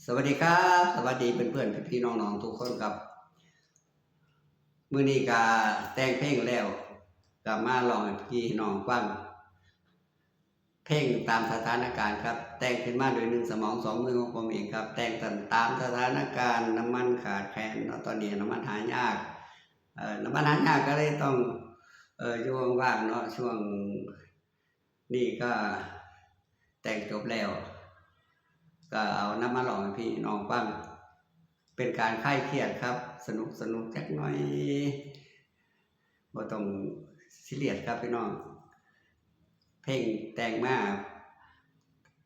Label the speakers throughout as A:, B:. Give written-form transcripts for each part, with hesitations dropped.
A: สวัสดีครับสวัสดีเพื่อนๆพี่ๆน้องๆทุกคนครับมื้อนี้ก็แต่งเพลงแล้วก็มาร้องให้พี่น้องฟังเพลงตามสถานการณ์ครับแต่งขึ้นมาโดยหนึ่งสมองสองมือของผมเองครับแต่งตามสถานการณ์น้ำมันขาดแคลนตอนนี้น้ำมันหายากน้ำมันหายากก็เลยต้องช่วงว่างเนาะช่วงนี้ก็แต่งจบแล้วก็เอาน้ำมาร้องให้พี่น้องฟังเป็นการคลายเครียดครับสนุกจักหน่อยบ่ต้องซีเรียสครับพี่น้องเพลงแต่งมา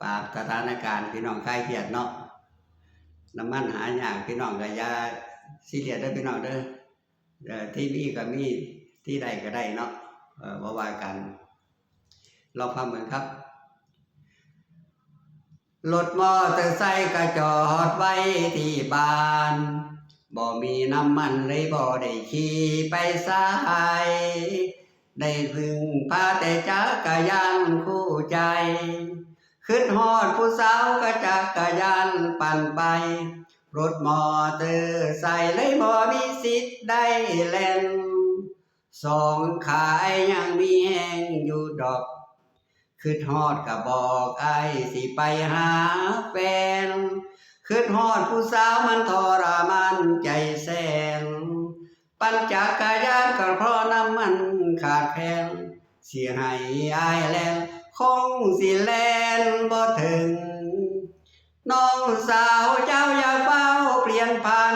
A: ปราบสถานการณ์พี่น้องคลายเครียดเนาะน้ำมันหายากพี่น้องก็อย่าซีเรียสเด้อพี่น้องเด้อที่มีก็มีที่ใดก็ได้เนาะบ่ว่ากันลองฟังเหมือนครับรถมอเตอร์ไซค์ก็จอดไว้ที่บ้านบ่มีน้ำมันเลยบ่ได้ขี่ไปสายได้พึ่งพาแต่จักรยานคู่ใจขึ้นฮอดผู้สาวก็จักรยานปั่นไปรถมอเตอร์ไซค์เลยบ่มีสิทธิ์ได้แล่นสองขายยังมีแห้งอยู่ดอกขึ้นฮอดก็บอกไอ้สิไปหาแฟนขึ้นฮอดผู้สาวมันทรมานใจแสนปั่นจักรยานก็เพราะน้ำมันขาดแคลนสิให้อ้ายแล่นคงสิแล่นบ่ถึงน้องสาวเจ้าอย่าเฝ้าเปลี่ยนพัน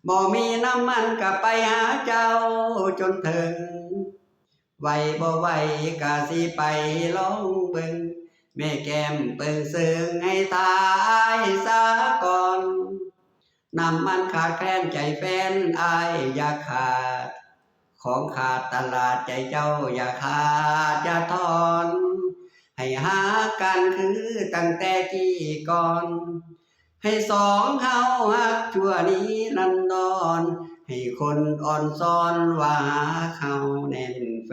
A: บ่มีน้ำมันก็ไปหาเจ้าจนถึงไหวบ่ไหวก็สิไปลองเบิ่งแม่แก้มเปิงซึ้งให้ตายซะก่อนน้ำมันขาดแคลนใจแฟนอายอย่าขาดของขาดตลาดใจเจ้าอย่าขาดอย่าทอนให้หากันคือตั้งแต่กี้ก่อนให้สองเฮาฮักชั่วนี้นันดอนให้คนอ่อนซ้อนว่าเขาแน่นแฟ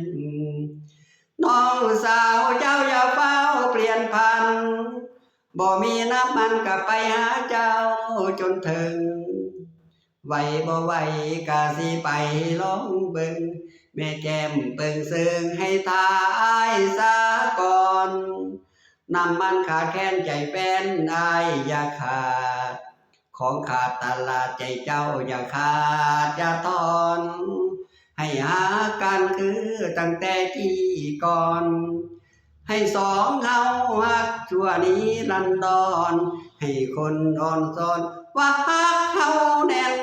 A: นน้องสาวเจ้าอย่าเฝ้าเปลี่ยนพันบ่มีน้ำมันก็ไปหาเจ้าจนถึงไหวบ่ไหวก็สิไปลองเบิ่งแม่แก้มเปิงซึ้งให้ตายซะก่อนน้ำมันขาดแคลนใจแฟนอายอย่าขาดของขาดตลาดใจเจ้าอย่าขาดอย่าทอนให้หากันคือตั้งแต่กี้ก่อนให้สองเฮาฮักชั่วนี้ลันดอนให้คนอ่อนซ้อนว่าฮักเฮาแน่น